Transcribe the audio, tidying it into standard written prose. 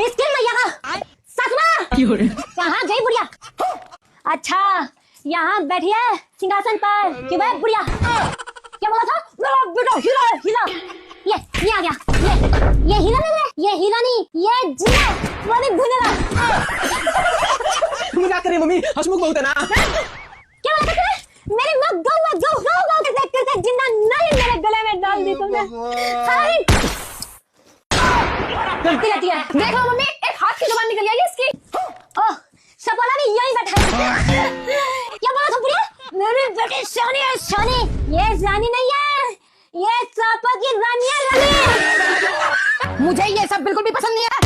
इसके मैया का ससुरा कहाँ गई बुढ़िया? अच्छा यहाँ बैठी है सिंहासन पर कि वह बुढ़िया? क्या बोला था? मेरा बेटा हीरा है, हीरा। ये आ गया। ये हीरा नहीं है, ये हीरा नहीं, ये जीरा वाली भुनेगा। मजाक कर रही मम्मी, हंसमुख बहुत है ना। क्या बोला था? मेरी माँ गौ करते जिंदा नहीं मेरे गले में डाल दी तुमने। सारी गलती रहती है। देखो मम्मी, एक हाथ की जुबान निकल आई इसकी। ओह, सपना भी यही बैठा है। क्या बोला था बुढ़िया? मेरी बेटी शानी है, शानी। ये रानी नहीं है, ये चापा की रानी है, रानी। मुझे ये सब बिल्कुल भी पसंद नहीं है।